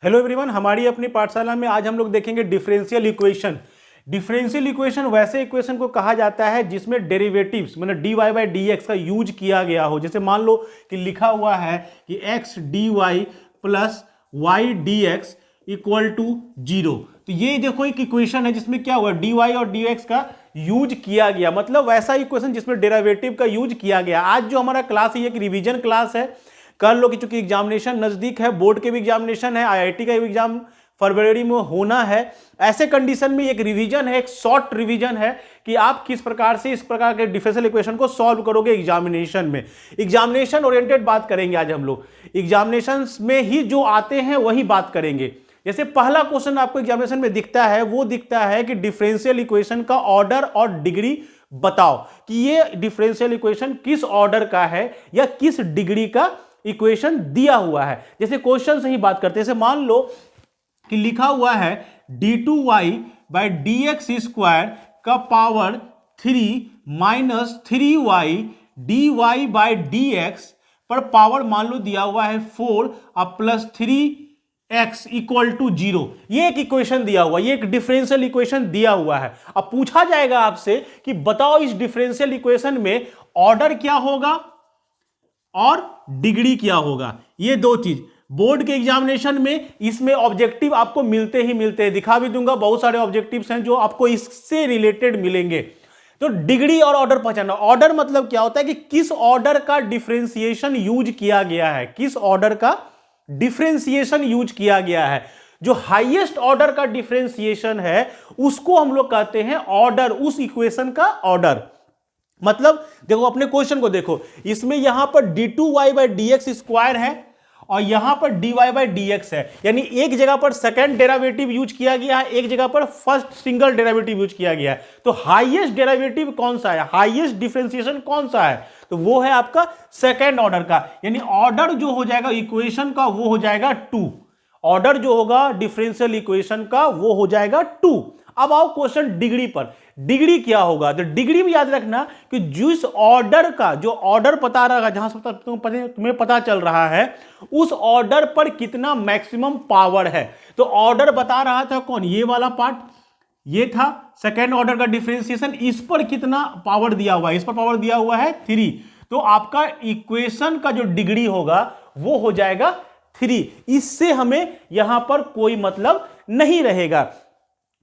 Hello everyone, हमारी अपनी पाठशाला में आज हम लोग देखेंगे डिफरेंशियल इक्वेशन। डिफरेंशियल इक्वेशन वैसे इक्वेशन को कहा जाता है जिसमें डेरिवेटिव्स मतलब dy बाई डी एक्स का यूज किया गया हो। जैसे मान लो कि लिखा हुआ है कि x dy plus y d x equal to 0। तो ये देखो एक इक्वेशन है जिसमें क्या हुआ, dy और dx का यूज किया गया, मतलब वैसा इक्वेशन जिसमें डेरिवेटिव का यूज किया गया। आज जो हमारा क्लास है ये एक रिवीजन क्लास है। कर लो कि चूंकि एग्जामिनेशन नजदीक है, बोर्ड के भी एग्जामिनेशन है, आईआईटी का भी एग्जाम फरवरी में होना है, ऐसे कंडीशन में एक रिवीजन है, एक शॉर्ट रिवीजन है कि आप किस प्रकार से इस प्रकार के डिफरेंशियल इक्वेशन को सॉल्व करोगे एग्जामिनेशन में। एग्जामिनेशन ओरिएंटेड बात करेंगे आज हम लोग, एग्जामिनेशन में ही जो आते हैं वही बात करेंगे। जैसे पहला क्वेश्चन आपको एग्जामिनेशन में दिखता है, वो दिखता है कि डिफरेंशियल इक्वेशन का ऑर्डर और डिग्री बताओ कि ये डिफरेंशियल इक्वेशन किस ऑर्डर का है या किस डिग्री का इक्वेशन दिया हुआ है। जैसे क्वेश्चन से ही बात करते हैं, जैसे मान लो कि लिखा हुआ है d2y by d x square का power 3 minus 3y dy by d x पर पावर मान लो दिया हुआ है 4 अब प्लस 3x इक्वल टू 0। ये एक इक्वेशन दिया हुआ, ये एक डिफरेंशियल इक्वेशन दिया हुआ है। अब पूछा जाएगा आपसे कि बताओ इस डिफरेंशियल इक्वेशन में ऑर्डर क्या होगा और डिग्री क्या होगा। ये दो चीज बोर्ड के एग्जामिनेशन में इसमें ऑब्जेक्टिव आपको मिलते ही मिलते हैं, दिखा भी दूंगा, बहुत सारे ऑब्जेक्टिव्स हैं जो आपको इससे रिलेटेड मिलेंगे। तो डिग्री और ऑर्डर पहचानना। ऑर्डर मतलब क्या होता है कि किस ऑर्डर का डिफरेंशिएशन यूज किया गया है, किस ऑर्डर का डिफरेंशिएशन यूज किया गया है। जो हाईएस्ट ऑर्डर का डिफरेंशिएशन है उसको हम लोग कहते हैं ऑर्डर, उस इक्वेशन का ऑर्डर। मतलब देखो अपने क्वेश्चन को देखो, इसमें यहां पर d2y by d x square है और यहां पर dy बाई डी एक्स है, यानी एक जगह पर सेकंड डेरिवेटिव यूज किया गया है, एक जगह पर फर्स्ट सिंगल डेरिवेटिव यूज किया गया है। तो हाईएस्ट डेरिवेटिव कौन सा है, हाईएस्ट डिफरेंशिएशन कौन सा है, तो वो है आपका सेकंड ऑर्डर का, यानी ऑर्डर जो हो जाएगा इक्वेशन का वो हो जाएगा 2। ऑर्डर जो होगा डिफरेंशियल इक्वेशन का वो हो जाएगा 2। अब आओ क्वेश्चन डिग्री पर। डिग्री क्या होगा, तो डिग्री में याद रखना कि जिस ऑर्डर का, जो ऑर्डर पता रहा, जहां से तुम्हें पता चल रहा है उस ऑर्डर पर कितना मैक्सिमम पावर है। तो ऑर्डर बता रहा था कौन, ये वाला पार्ट, ये था सेकेंड ऑर्डर का डिफरेंशिएशन, इस पर कितना पावर दिया हुआ है, इस पर पावर दिया हुआ है 3। तो आपका इक्वेशन का जो डिग्री होगा वो हो जाएगा 3। इससे हमें यहां पर कोई मतलब नहीं रहेगा।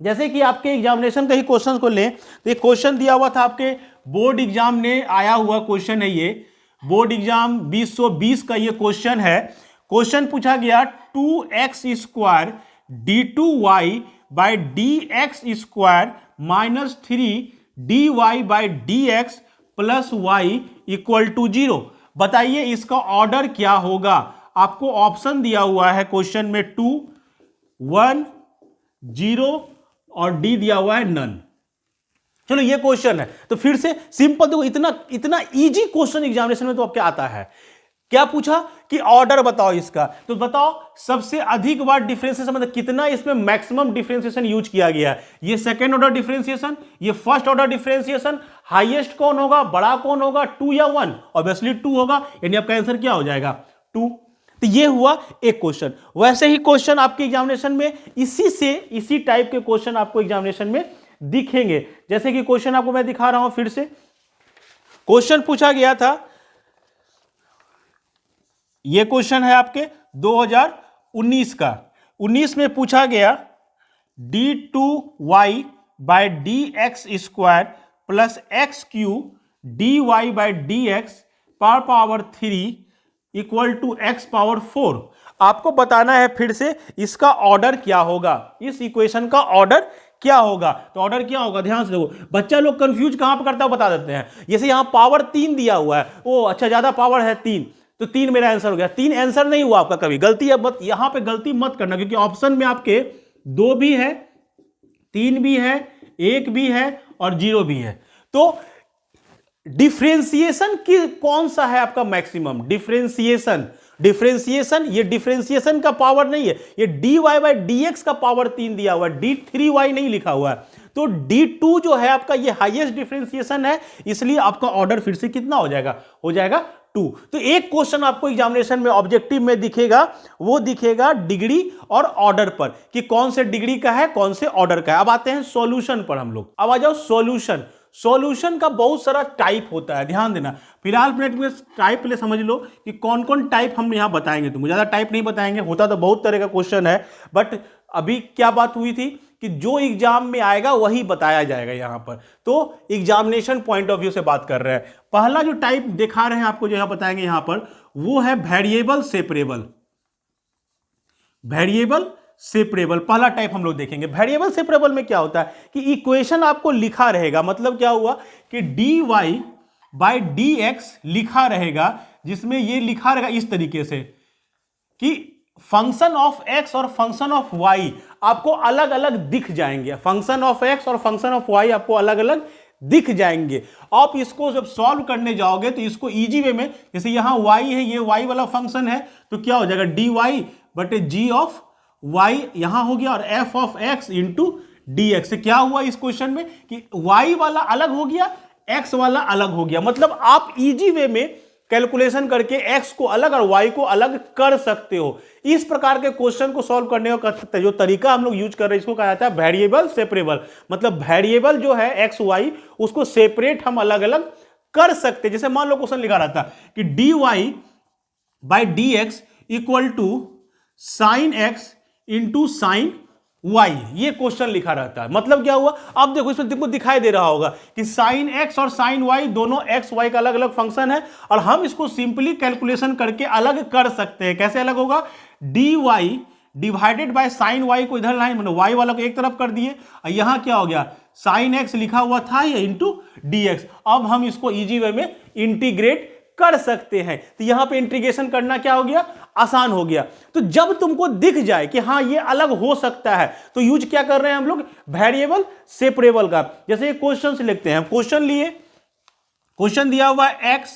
जैसे कि आपके एग्जामिनेशन के ही क्वेश्चन को लें तो ये क्वेश्चन दिया हुआ था आपके बोर्ड एग्जाम ने आया हुआ क्वेश्चन है, ये बोर्ड एग्जाम 2020 का ये क्वेश्चन है। क्वेश्चन पूछा गया 2x square d2y by d x square minus 3 dy by d x plus y equal to 0। बताइए इसका ऑर्डर क्या होगा। आपको ऑप्शन दिया हुआ है क्वेश्चन में 2, 1, 0 और डी दिया हुआ है नन। चलो ये क्वेश्चन है, तो फिर से सिंपल देखो, इतना इजी क्वेश्चन एग्जामिनेशन में तो आपके आता है। क्या पूछा कि ऑर्डर बताओ इसका, तो बताओ सबसे अधिक बार डिफरेंशिएशन मतलब कितना इसमें मैक्सिमम डिफरेंशिएशन यूज किया गया है। ये सेकंड ऑर्डर डिफरेंशिएशन, ये फर्स्ट ऑर्डर डिफरेंशिएशन, हाईएस्ट कौन होगा, बड़ा कौन होगा, 2 या 1, ऑब्वियसली 2 होगा, यानी आपका आंसर क्या हो जाएगा 2। तो ये हुआ एक क्वेश्चन। वैसे ही क्वेश्चन आपके एग्जामिनेशन में इसी टाइप के क्वेश्चन आपको एग्जामिनेशन में दिखेंगे। जैसे कि क्वेश्चन आपको मैं दिखा रहा हूं फिर से। क्वेश्चन पूछा गया था, ये क्वेश्चन है आपके 2019 का। 19 में पूछा गया d2y by d x square plus x cube dy by d x पर power 3 equal to x power 4। आपको बताना है फिर से इसका ऑर्डर क्या होगा, इस इक्वेशन का ऑर्डर क्या होगा। तो ऑर्डर क्या होगा, ध्यान से देखो, बच्चा लोग कंफ्यूज कहां पर करता है बता देते हैं। जैसे यहां पावर 3 दिया हुआ है, ओ अच्छा ज्यादा पावर है 3, तो 3 मेरा आंसर हो गया। 3 आंसर नहीं हुआ आपका, कभी गलती है मत, यहां पे गलती मत करना, क्योंकि ऑप्शन में आपके 2 भी है, 3 भी है, 1 भी है और 0 भी है। तो डिफरेंशिएशन की कौन सा है आपका मैक्सिमम, डिफरेंशिएशन ये डिफरेंशिएशन का पावर नहीं है, ये dy बाई डी एक्स का पावर 3 दिया हुआ है, d3y नहीं लिखा हुआ है। तो d2 जो है आपका ये हाईएस्ट डिफरेंशिएशन है, इसलिए आपका ऑर्डर फिर से कितना हो जाएगा 2। 2। तो एक क्वेश्चन आपको एग्जामिनेशन में ऑब्जेक्टिव में दिखेगा, वो दिखेगा डिग्री और ऑर्डर पर, कि कौन से डिग्री का है कौन से ऑर्डर का है। अब आते हैं सॉल्यूशन पर हम लोग। अब आ जाओ सॉल्यूशन। सॉल्यूशन का बहुत सारा टाइप होता है, ध्यान देना। फिलहाल मिनट में टाइप पहले समझ लो कि कौन कौन टाइप हम यहां बताएंगे। तुमको ज्यादा टाइप नहीं बताएंगे, होता तो बहुत तरह का क्वेश्चन है, बट अभी क्या बात हुई थी कि जो एग्जाम में आएगा वही बताया जाएगा यहां पर। तो एग्जामिनेशन पॉइंट ऑफ व्यू से बात कर रहे हैं। पहला जो टाइप दिखा रहे हैं आपको, जो यहां बताएंगे यहां पर, वो है वेरिएबल सेपरेबल। वेरिएबल सेपरेबल पहला टाइप हम लोग देखेंगे। वेरिएबल सेपरेबल में क्या होता है कि इक्वेशन आपको लिखा रहेगा, मतलब क्या हुआ कि dy/dx लिखा रहेगा, जिसमें ये लिखा रहेगा इस तरीके से कि फंक्शन ऑफ x और फंक्शन ऑफ y आपको अलग अलग दिख जाएंगे। फंक्शन ऑफ x और फंक्शन ऑफ y आपको अलग अलग दिख जाएंगे। आप इसको जब सॉल्व करने जाओगे तो इसको इजी वे में, जैसे यहां y है, ये y वाला फंक्शन है, तो क्या हो जाएगा dy/g ऑफ y यहां हो गया, और f of x into dx से क्या हुआ इस क्वेश्चन में कि y वाला अलग हो गया, x वाला अलग हो गया। मतलब आप इजी वे में कैलकुलेशन करके x को अलग और y को अलग कर सकते हो। इस प्रकार के क्वेश्चन को सॉल्व करने का जो तरीका हम लोग यूज कर रहे हैं, इसको कहा जाता है वेरिएबल सेपरेबल। मतलब वेरिएबल जो है x y, उसको सेपरेट हम अलग अलग कर सकते हैं। जैसे मान लो क्वेश्चन लिखा रहता कि dy/dx equal to sine x into sine y, ये क्वेश्चन लिखा रहता है। मतलब क्या हुआ, अब देखो इसमें तुमको दिखाई दे रहा होगा कि साइन x और साइन y दोनों x y का अलग अलग फंक्शन है, और हम इसको सिंपली कैलकुलेशन करके अलग कर सकते हैं। कैसे अलग होगा, dy divided by sine y को इधर लाइन मतलब y वाला को एक तरफ कर दिए, और यहां क्या हो गया साइन x लिखा हुआ था ये इंटू dx। अब हम इसको इजी वे में इंटीग्रेट कर सकते हैं। तो यहां पे इंटीग्रेशन करना क्या हो गया, आसान हो गया। तो जब तुमको दिख जाए कि हाँ ये अलग हो सकता है, तो यूज क्या कर रहे हैं हम लोग, वेरिएबल सेपरेबल का। जैसे क्वेश्चन से लिखते हैं, क्वेश्चन लिए, क्वेश्चन दिया हुआ है x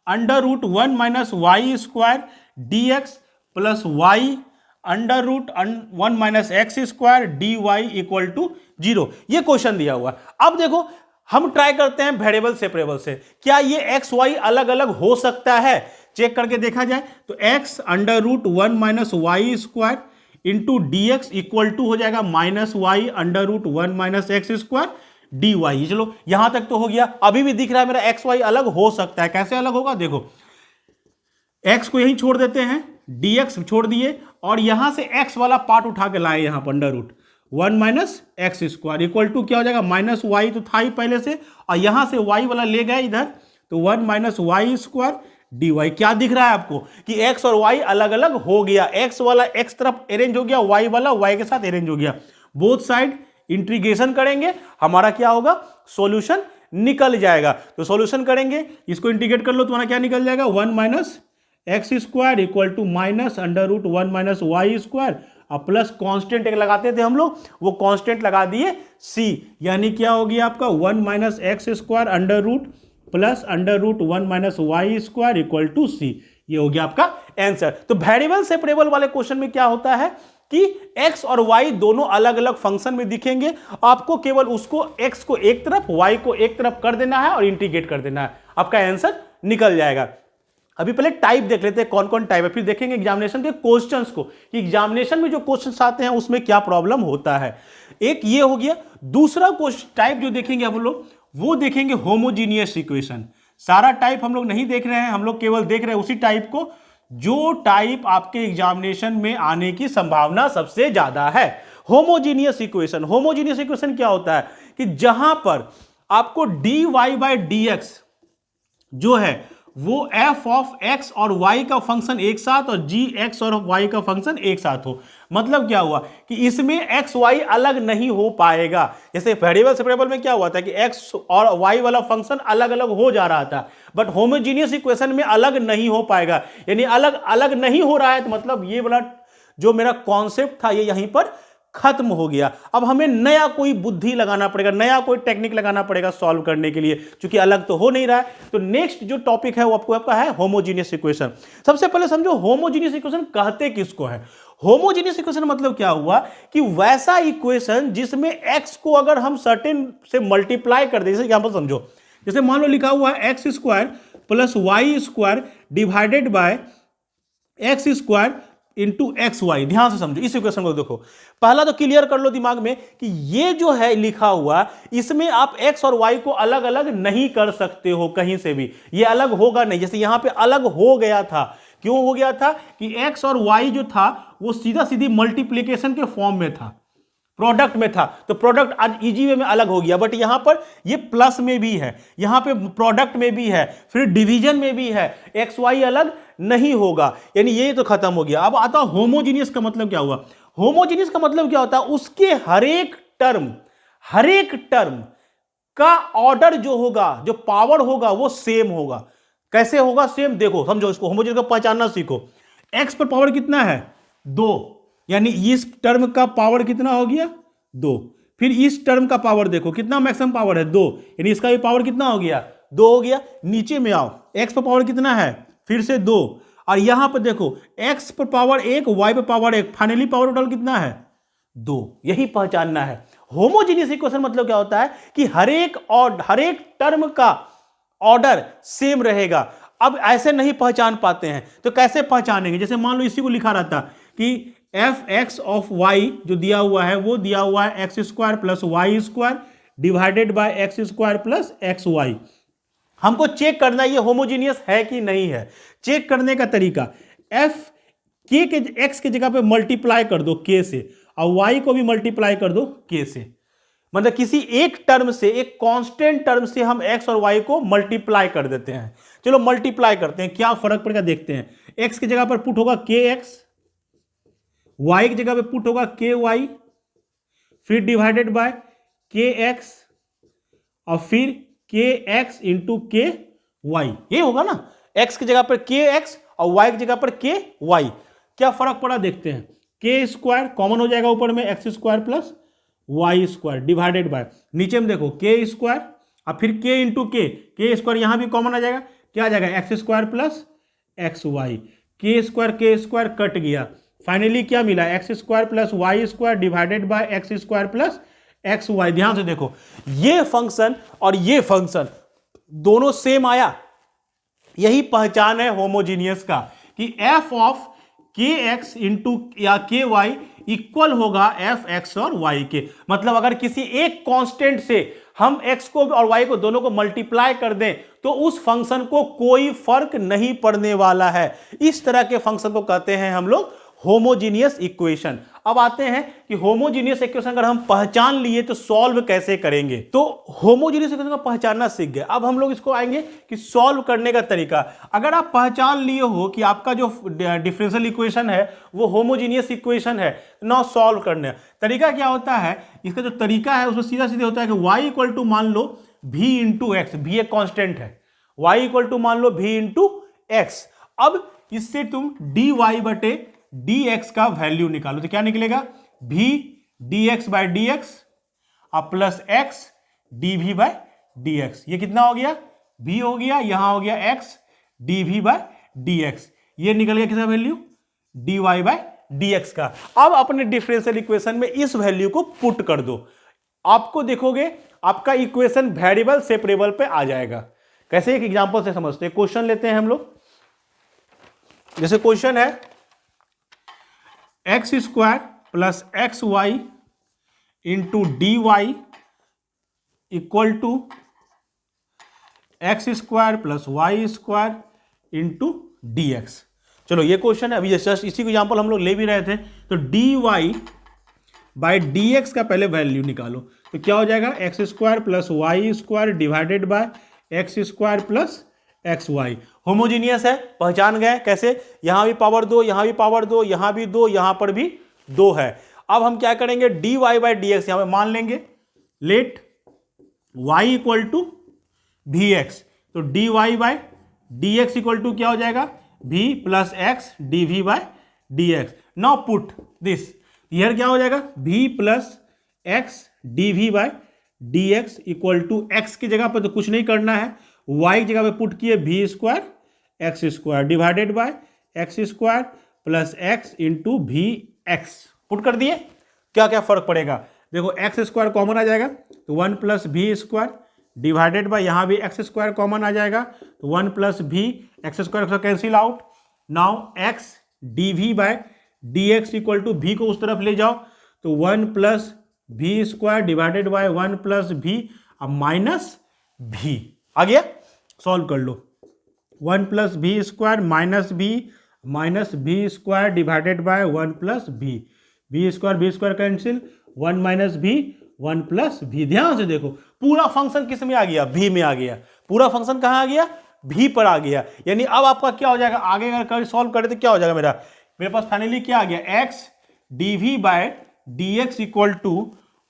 under root 1 minus y square dx plus y under root 1 minus x square dy equal to 0, ये क्वेश्चन दिया हुआ। अब देखो हम ट्राई करते हैं वेरिएबल सेपरेबल से, क्या ये एक्स वाई अलग अलग हो सकता है, चेक करके देखा जाए। तो x under root 1 minus y square into dx equal to हो जाएगा minus y under root 1 minus x square dy। चलो यहां तक तो हो गया। अभी भी दिख रहा है मेरा एक्स वाई अलग हो सकता है। कैसे अलग होगा, देखो x को यहीं छोड़ देते हैं, dx छोड़ दिए, और यहां से x वाला पार्ट उठा के लाए यहां पर under root 1 minus x square equal to क्या हो जाएगा माइनस वाई, तो था ही पहले से, और यहां से y वाला ले गए इधर, तो 1 माइनस वाई स्क्वायर dy। क्या दिख रहा है आपको कि x और y अलग अलग हो गया, x वाला x तरफ अरेंज हो गया, y वाला y के साथ अरेंज हो गया। बोथ साइड इंटीग्रेशन करेंगे, हमारा क्या होगा, सॉल्यूशन निकल जाएगा। तो सॉल्यूशन करेंगे, इसको इंटीग्रेट कर लो, तुम्हारा क्या निकल जाएगा 1 minus x square equal to minus under root 1 minus y square, और प्लस कांस्टेंट एक लगाते थे हम लोग, वो कांस्टेंट लगा दिए c, यानी क्या हो गया आपका 1 minus x square under root plus under root 1 minus y square equal to c, ये हो गया आपका आंसर। तो वेरिएबल सेपरेबल वाले क्वेश्चन में क्या होता है कि x और y दोनों अलग अलग फंक्शन में दिखेंगे, आपको केवल उसको x को एक तरफ y को एक तरफ कर देना है और इंटीग्रेट कर देना है, आपका आंसर निकल जाएगा। अभी पहले टाइप देख लेते हैं कौन कौन टाइप है, फिर देखेंगे एग्जामिनेशन के क्वेश्चंस को कि एग्जामिनेशन में जो क्वेश्चंस आते हैं उसमें क्या प्रॉब्लम होता है। एक ये हो गया। दूसरा क्वेश्चन टाइप जो देखेंगे हम लोग, वो देखेंगे होमोजीनियस इक्वेशन। सारा टाइप हम लोग नहीं देख रहे हैं, हम लोग केवल देख रहे हैं उसी टाइप को जो टाइप आपके एग्जामिनेशन में आने की संभावना सबसे ज्यादा है, होमोजीनियस इक्वेशन। होमोजीनियस इक्वेशन क्या होता है कि जहां पर आपको dy/dx जो है वो f ऑफ x और y का फंक्शन एक साथ और g x और y का फंक्शन एक साथ हो। मतलब क्या हुआ कि इसमें x y अलग नहीं हो पाएगा। जैसे वेरिएबल सेपरेबल में क्या हुआ था कि x और y वाला फंक्शन अलग अलग हो जा रहा था, बट होमोजीनियस इक्वेशन में अलग नहीं हो पाएगा। यानी अलग अलग नहीं हो रहा है, तो मतलब ये वाला जो मेरा कॉन्सेप्ट था ये यहीं पर खत्म हो गया। अब हमें नया कोई बुद्धि लगाना पड़ेगा, नया कोई टेक्निक लगाना पड़ेगा सॉल्व करने के लिए, क्योंकि अलग तो हो नहीं रहा है। तो नेक्स्ट जो टॉपिक है वो आपका है होमोजीनियस इक्वेशन। सबसे पहले समझो होमोजीनियस इक्वेशन कहते किसको है। होमोजीनियस इक्वेशन मतलब क्या हुआ कि वैसा इक्वेशन जिसमें x को अगर हम सर्टेन से मल्टीप्लाई कर दें, जैसे यहां पर समझो, जैसे मान लो लिखा हुआ है x square plus y square divided by x square into x y. ध्यान से समझो इस इक्वेशन को, देखो पहला तो क्लियर कर लो दिमाग में कि ये जो है लिखा हुआ, इसमें आप एक्स और वाई को अलग अलग नहीं कर सकते हो कहीं से भी, ये अलग होगा नहीं। जैसे यहां पे अलग हो गया था, क्यों हो गया था कि एक्स और वाई जो था वो सीधा सीधी मल्टीप्लीकेशन के फॉर्म में था, प्रोडक्ट में था, तो प्रोडक्ट आज इजी वे में अलग हो गया। बट यहां पर ये प्लस में भी है, यहां पे प्रोडक्ट में भी है, फिर डिवीजन में भी है, एक्स वाई अलग नहीं होगा, यानी ये तो खत्म हो गया। अब आता होमोजीनियस का मतलब क्या हुआ? होमोजीनियस का मतलब क्या होता है? उसके हर एक टर्म का ऑर्डर जो होगा, जो पावर होगा वो सेम होगा। कैसे होगा सेम? देखो समझो इसको, होमोजीनियस को पहचानना सीखो। एक्स पर पावर कितना है? 2, यानी इस टर्म का पावर कितना हो गया? 2। फिर इस टर्म का पावर देखो कितना मैक्सिमम पावर है? 2, यानी इसका भी पावर कितना हो गया? 2 हो गया। नीचे में आओ, एक्स पर पावर कितना है? फिर से 2, और यहां पर देखो एक्स पर पावर 1, वाई पर पावर 1, फाइनली पावर टोटल कितना है? 2। यही पहचानना है। होमोजीनियस इक्वेशन मतलब क्या होता है कि हर एक टर्म का ऑर्डर सेम रहेगा। अब ऐसे नहीं पहचान पाते हैं तो कैसे पहचानेंगे? जैसे मान लो इसी को लिखा रहता कि एफ एक्स ऑफ वाई जो दिया हुआ है वो दिया हुआ है x square plus y square divided by x square plus x y. हमको चेक करना ये होमोजीनियस है कि नहीं है। चेक करने का तरीका, एफ के एक्स के जगह पे मल्टीप्लाई कर दो के से, और वाई को भी मल्टीप्लाई कर दो के से। मतलब किसी एक टर्म से, एक कांस्टेंट टर्म से हम एक्स और वाई को मल्टीप्लाई कर देते हैं। चलो मल्टीप्लाई करते हैं, क्या फर्क पड़ेगा देखते हैं। एक्स की जगह पर पुट होगा के एक्स, वाई की जगह पे पुट होगा के वाई, फिर डिवाइडेड बाय के एक्स, और फिर के एक्स इंटू के वाई। ये होगा ना, एक्स की जगह पर के एक्स और वाई की जगह पर के वाई। क्या फर्क पड़ा देखते हैं। के स्क्वायर कॉमन हो जाएगा ऊपर में, x square plus y square divided by, नीचे में देखो के स्क्वायर और फिर के इंटू के स्क्वायर यहां भी कॉमन आ जाएगा, क्या आ जाएगा? X square plus x y. के स्क्वायर कट गया, फाइनली क्या मिला? X square plus y square divided by x square plus x y. ध्यान से देखो, ये फंक्शन और ये फंक्शन दोनों सेम आया। यही पहचान है होमोजीनियस का कि एफ ऑफ के एक्स इंटू या के वाई इक्वल होगा एफ एक्स और वाई के। मतलब अगर किसी एक कांस्टेंट से हम एक्स को और वाई को दोनों को मल्टीप्लाई कर दें तो उस फंक्शन को कोई फर्क नहीं पड़ने वाला है। इस तरह के फंक्शन को कहते हैं हम लोग होमोजीनियस इक्वेशन। अब आते हैं कि होमोजीनियस इक्वेशन अगर हम पहचान लिए तो सॉल्व कैसे करेंगे। तो होमोजीनियस इक्वेशन को पहचानना सीख गए, अब हम लोग इसको आएंगे कि सॉल्व करने का तरीका। अगर आप पहचान लिए हो कि आपका जो डिफरेंशियल इक्वेशन है वो होमोजीनियस इक्वेशन है, ना सॉल्व करने तरीका क्या होता है, इसका जो तरीका है उसमें सीधा सीधे होता है कि y इक्वल टू मान लो v इंटू एक्स, भी एक कॉन्स्टेंट है, y इक्वल टू मान लो v इंटू एक्स। अब इससे तुम dy बटे dx का वैल्यू निकालो तो क्या निकलेगा? v dx बाय dx और plus x dv by dx। ये कितना हो गया? v हो गया, यहां हो गया x dv बाय dx। ये निकल गया किसका वैल्यू? dy बाय dx का। अब अपने डिफरेंशियल इक्वेशन में इस वैल्यू को पुट कर दो, आपको देखोगे आपका इक्वेशन वेरिएबल सेपरेबल पे आ जाएगा। कैसे? एक एग्जांपल से समझते हैं। क्वेश्चन लेते हैं हम लोग, जैसे क्वेश्चन है x square plus x y into d y equal to x square plus y square into d x. चलो ये क्वेश्चन है, अभी जस्ट इसी को एग्जांपल हम लोग ले भी रहे थे। तो d y by d x का पहले वैल्यू निकालो तो क्या हो जाएगा? X square plus y square divided by x square plus x y. Homogeneous है, पहचान गए कैसे? यहां भी पावर 2, यहां भी पावर 2, यहां भी 2, यहां पर भी 2 है। अब हम क्या करेंगे? D y by d x यहां पर मान लेंगे, let y equal to v x. तो d y by d x equal to क्या हो जाएगा? v plus x d v by d x. Now put this, here क्या हो जाएगा? v plus x d v by d x equal to x की जगह पर तो कुछ नहीं करना है, y की जगह पे पुट किए v square x square divided by x square plus x into v x. Put कर दिए, क्या क्या फर्क पड़ेगा देखो, एक्स स्क्वायर कॉमन आ जाएगा तो 1 plus v square divided by, यहाँ भी एक्स स्क्वायर कॉमन आ जाएगा तो 1 plus v, x square cancel out. Now x d v by d x equal to v को उस तरफ ले जाओ तो 1 प्लस भी स्क्वायर डिवाइडेड बाय 1 प्लस भी अब माइनस भी आ गया। सॉल्व कर लो, 1 प्लस भी स्क्वायर माइनस भी स्क्वायर डिवाइडेड बाय 1 प्लस भी स्क्वायर कैंसिल, 1 माइनस भी 1 प्लस भी। ध्यान से देखो पूरा फंक्शन किस में आ गया, भी में आ गया। पूरा फंक्शन कहां आ गया, भी पर आ गया। यानी अब आपका क्या हो जाएगा, आगे अगर सॉल्व करें तो क्या हो जाएगा, मेरे पास फाइनली क्या आ गया, x d v by d x equal to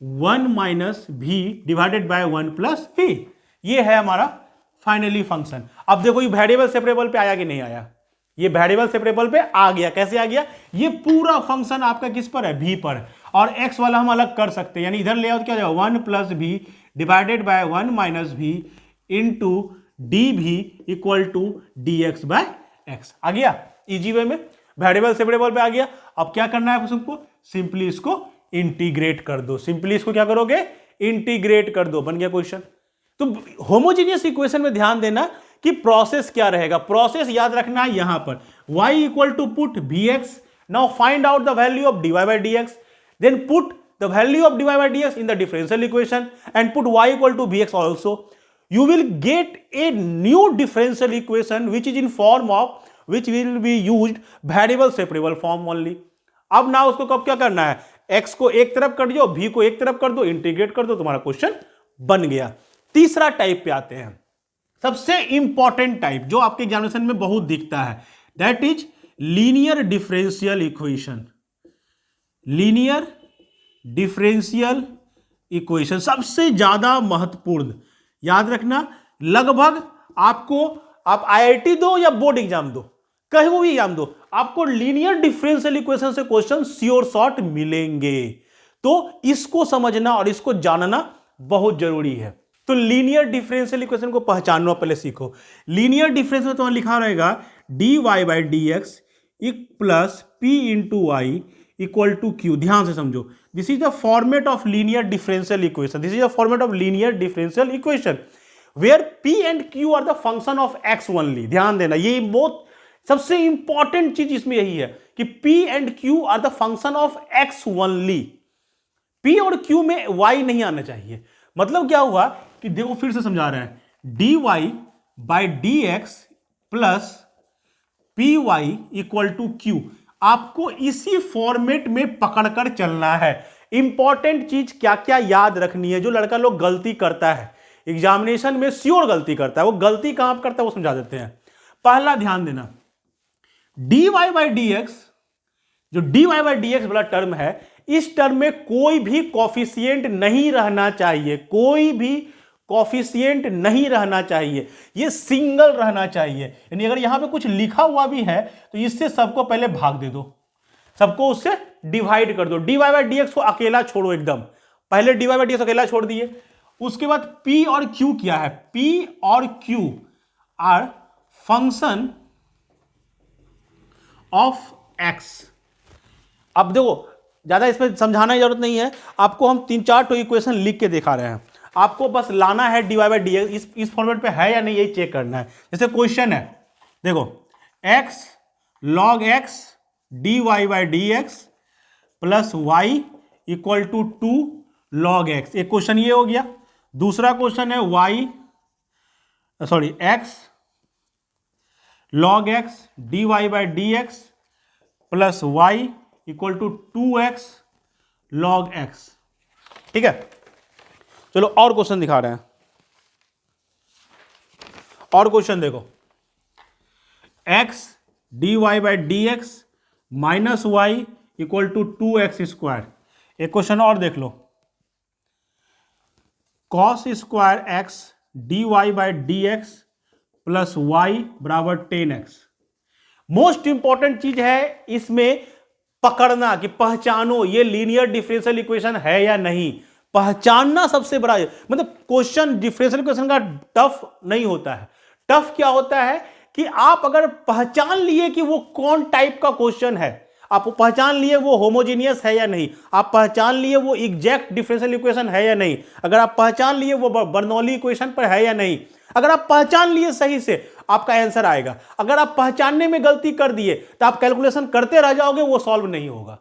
1 minus v divided by 1 plus v. ये है हमारा फाइनली फंक्शन। अब देखो ये वेरिएबल सेपरेबल पे आया कि नहीं आया, ये वेरिएबल सेपरेबल पे आ गया। कैसे आ गया, ये पूरा फंक्शन आपका किस पर है, भी पर। और x वाला हम अलग कर सकते हैं, यानी इधर ले आओ तो क्या हो जाएगा, 1 plus v divided by 1 minus v into d v equal to d x by x. आ गया इजी वे में, वेरिएबल सेपरेबल पे आ गया। अब क्या करना है आपको, सिंपली इसको इंटीग्रेट कर दो। सिंपली इसको क्या करोगे, इंटीग्रेट कर दो, बन गया क्वेश्चन। तो होमोजीनियस इक्वेशन में ध्यान देना कि प्रोसेस क्या रहेगा। प्रोसेस याद रखना है यहां पर y equal to put v x, now find out the value of dy by dx, then put the value of dy by dx in the differential equation and put y equal to bx also. You will get a new differential equation which is in form of, which will be used variable separable form only. अब ना उसको कब क्या करना है, x को एक तरफ कर दो, v को एक तरफ कर दो, इंटीग्रेट कर दो, तुम्हारा क्वेश्चन बन गया। तीसरा टाइप पे आते हैं, सबसे इंपॉर्टेंट टाइप जो आपके एग्जामिनेशन में बहुत दिखता है, that is linear differential equation. Linear differential equation सबसे ज्यादा महत्वपूर्ण, याद रखना। लगभग आपको, आप आईआईटी दो या बोर्ड एग्जाम दो, कहीं भी एग्जाम दो, आपको लीनियर डिफरेंशियल इक्वेशन से क्वेश्चन श्योर शॉर्ट मिलेंगे। तो इसको समझना और इसको जानना बहुत जरूरी है। तो लीनियर डिफरेंशियल इक्वेशन को पहचानना पहले सीखो। लीनियर डिफरेंस में तुम्हारा लिखा रहेगा d y by d x plus p into y equal to q. ध्यान से समझो, this is the format of linear differential equation, this is the format of linear differential equation where p and q are the function of x only. ध्यान देना, ये बहुत सबसे important चीज इसमें यही है कि P and q are the function of x only. P और क्यू में वाई नहीं आना चाहिए। मतलब क्या हुआ कि देखो फिर से समझा रहे हैं, d y by d x plus p y equal to q. आपको इसी फॉर्मेट में पकड़कर चलना है। इंपॉर्टेंट चीज क्या क्या याद रखनी है, जो लड़का लोग गलती करता है एग्जामिनेशन में, श्योर गलती करता है, वो गलती कहां पर करता है वो समझा देते हैं। पहला ध्यान देना, d y by d x, जो d y by d x वाला टर्म है, इस टर्म में कोई भी कॉफिशिएंट नहीं रहना चाहिए, कोई भी कॉफिशिएंट नहीं रहना चाहिए, ये सिंगल रहना चाहिए। यानी अगर यहां पे कुछ लिखा हुआ भी है तो इससे सबको पहले भाग दे दो, सबको उससे डिवाइड कर दो। D y by d x को अकेला छोड़ो एकदम, पहले d y by d x अकेला छोड़ दिए। उसके बाद पी और क्यू क्या है, पी और Q R function of x. अब देखो ज्यादा इसमें समझाना की जरूरत नहीं है, आपको हम 3-4 तो इक्वेशन लिख के दिखा रहे हैं, आपको बस लाना है d y by d x इस फॉर्मेट पे है या नहीं, यही चेक करना है। जैसे क्वेश्चन है, देखो x log x dy by d x plus y equal to 2 log x। एक क्वेश्चन ये हो गया। दूसरा क्वेश्चन है x log x dy by d x plus y equal to 2x log x। ठीक है, चलो और क्वेश्चन दिखा रहे हैं। और क्वेश्चन देखो, x dy by d x minus y equal to 2x square. एक क्वेश्चन और देख लो, cos square x dy by d x plus y बराबर 10x। मोस्ट इंपॉर्टेंट चीज है इसमें पकड़ना कि पहचानो ये लीनियर डिफरेंशियल इक्वेशन है या नहीं। पहचानना सबसे बड़ा, मतलब क्वेश्चन डिफरेंशियल इक्वेशन का टफ नहीं होता है। टफ क्या होता है कि आप अगर पहचान लिए कि वो कौन टाइप का क्वेश्चन है, आप पहचान लिए वो होमोजीनियस है या नहीं, आप पहचान लिए वो एग्जैक्ट डिफरेंशियल इक्वेशन है या नहीं, अगर आप पहचान लिए वो बर्नौली इक्वेशन पर है या नहीं, अगर आप पहचान लिए सही से आपका आंसर आएगा। अगर आप पहचानने में गलती कर दिए तो आप कैलकुलेशन करते रह जाओगे, वो सॉल्व नहीं होगा,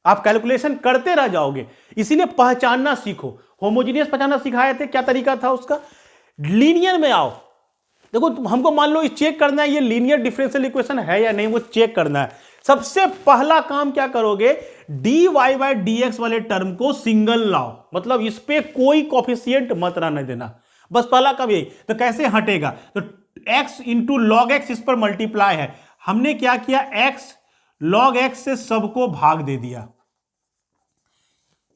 आप कैलकुलेशन करते रह जाओगे। इसीलिए पहचानना सीखो। होमोजीनियस पहचानना सिखाए थे, क्या तरीका था उसका? लीनियर में आओ, देखो हमको मान लो चेक करना है ये लीनियर डिफरेंशियल इक्वेशन है या नहीं, वो चेक करना है। सबसे पहला काम क्या करोगे, d y by d x वाले टर्म को सिंगल लाओ, मतलब इस पे कोई कॉफिशिएंट मत रहने देना, बस पहला काम यही। तो कैसे हटेगा, तो x इंटू लॉग एक्स इस पर मल्टीप्लाई है, हमने क्या किया, x लॉग एक्स से सबको भाग दे दिया,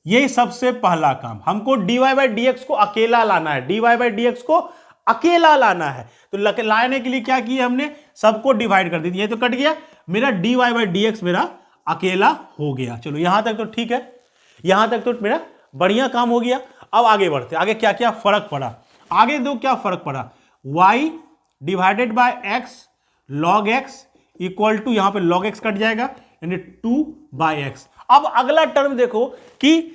यही सबसे पहला काम। हमको dy बाई डी एक्स को अकेला लाना है, dy बाई डी एक्स को अकेला लाना है, तो लाने के लिए क्या किया हमने, सबको डिवाइड कर दिया, ये तो कट गया, मेरा dy बाई डी एक्स मेरा अकेला हो गया। चलो यहां तक तो ठीक है, यहां तक तो मेरा बढ़िया काम हो गया। अब आगे बढ़ते, आगे क्या क्या फर्क पड़ा, आगे दो क्या फर्क पड़ा, y divided by x log x equal to, यहां पे log x कट जाएगा यानी 2/x। अब अगला टर्म देखो कि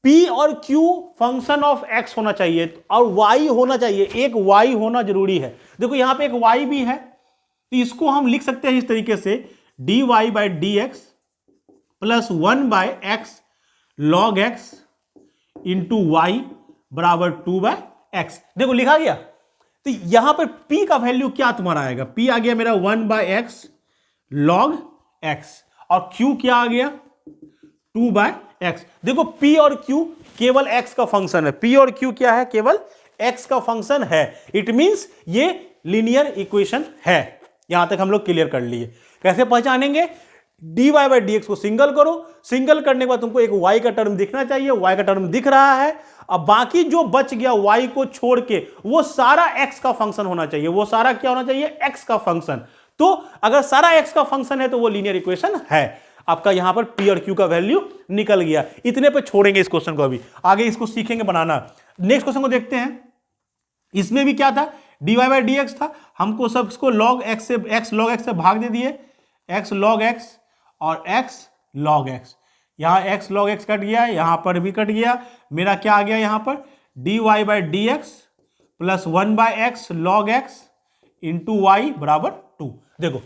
p और q फंक्शन ऑफ x होना चाहिए और y होना चाहिए, एक y होना जरूरी है। देखो यहां पे एक y भी है, तो इसको हम लिख सकते हैं इस तरीके से, dy by d x plus 1/x log x into y बराबर 2/x। देखो लिखा गया, तो यहां पर p का वैल्यू क्या तुम्हारा आएगा, p आ गया मेरा 1/x log x और q क्या आ गया 2/x। देखो p और q केवल x का फंक्शन है, p और q क्या है, केवल x का फंक्शन है, इट मींस ये लीनियर इक्वेशन है। यहां तक हम लोग क्लियर कर लिए। कैसे पहचानेंगे, dy बाई डी एक्स को सिंगल करो, सिंगल करने के बाद तुमको एक y का टर्म दिखना चाहिए, y का टर्म दिख रहा है, अब बाकी जो बच गया y को छोड़ के वो सारा x का फंक्शन होना चाहिए, वो सारा क्या होना चाहिए, x का फंक्शन। तो अगर सारा x का फंक्शन है तो वो लीनियर इक्वेशन है। आपका यहां पर p और q का वैल्यू निकल गया। इतने पे छोड़ेंगे इस क्वेश्चन को, अभी आगे इसको सीखेंगे बनाना। नेक्स्ट क्वेश्चन को देखते हैं, इसमें भी क्या था, dy बाई डी एक्स था, हमको सबको log x से x log x से भाग दे दिए, x log x और x log x, यहां x log x कट गया, यहां पर भी कट गया, मेरा क्या आ गया यहां पर dy by d x plus 1/x log x into y बराबर 2। देखो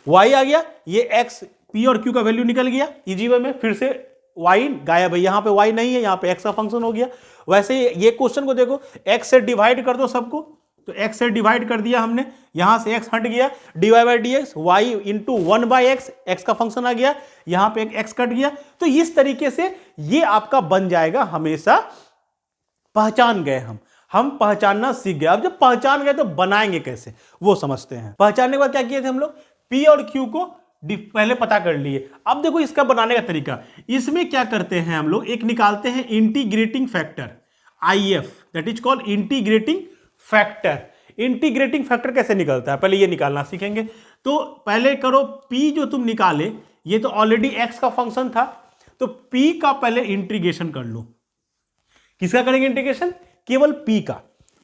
y आ गया, ये x p और q का वैल्यू निकल गया इजी वे में, फिर से y गायब है, यहां पे y नहीं है, यहां पे x का फंक्शन हो गया। वैसे ये क्वेश्चन को देखो, x से डिवाइड कर दो सबको, तो x से डिवाइड कर दिया हमने, यहां से x हट गया, dy by d x y into 1/x, x का फंक्शन आ गया, यहां पे एक x कट गया। तो इस तरीके से ये आपका बन जाएगा, हमेशा पहचान गए हम पहचानना सीख गए। अब जब पहचान गए तो बनाएंगे कैसे वो समझते हैं। पहचानने के बाद क्या किए थे हम लोग, p और q को पहले पता कर लिए। अब देखो इसका बनाने का तरीका, इसमें क्या करते हैं हम लोग, एक निकालते हैं integrating factor IF, that is called integrating factor. Integrating factor कैसे निकलता है, पहले ये निकालना सीखेंगे। तो पहले करो, p जो तुम निकाले ये तो ऑलरेडी x का फंक्शन था, तो p का पहले इंटीग्रेशन कर लो। किसका करेंगे इंटीग्रेशन, केवल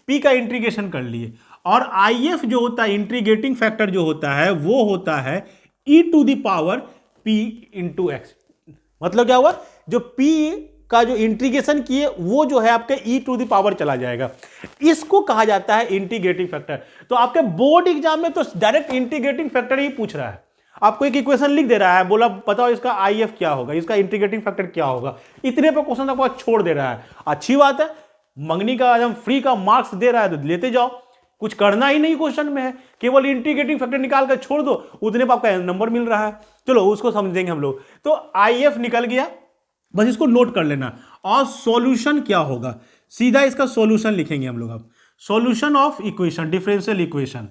p का इंटीग्रेशन कर लिए। और IF जो होता है इंटीग्रेटिंग फैक्टर जो होता है वो होता है e to the power p into x. मतलब क्या हुआ, जो p का जो इंटीग्रेशन किए वो जो है आपके e टू द पावर चला जाएगा, इसको कहा जाता है इंटीग्रेटिंग फैक्टर। तो आपके बोर्ड एग्जाम में तो डायरेक्ट इंटीग्रेटिंग फैक्टर ही पूछ रहा है, आपको एक इक्वेशन लिख दे रहा है, बोला बताओ इसका IF क्या होगा, इसका इंटीग्रेटिंग फैक्टर क्या होगा, इतने पे क्वेश्चन आपको छोड़ दे रहा है। अच्छी बात है, मंगनी का आज हम फ्री का मार्क्स दे रहा है तो लेते जाओ, कुछ करना ही नहीं क्वेश्चन में है, केवल इंटीग्रेटिंग फैक्टर निकाल कर छोड़ दो, उतने पर आपका नंबर मिल रहा है। चलो उसको समझेंगे हम लोग। तो IF निकल गया, बस इसको नोट कर लेना। और सॉल्यूशन क्या होगा, सीधा इसका सॉल्यूशन लिखेंगे हम लोग। अब solution of equation, differential equation,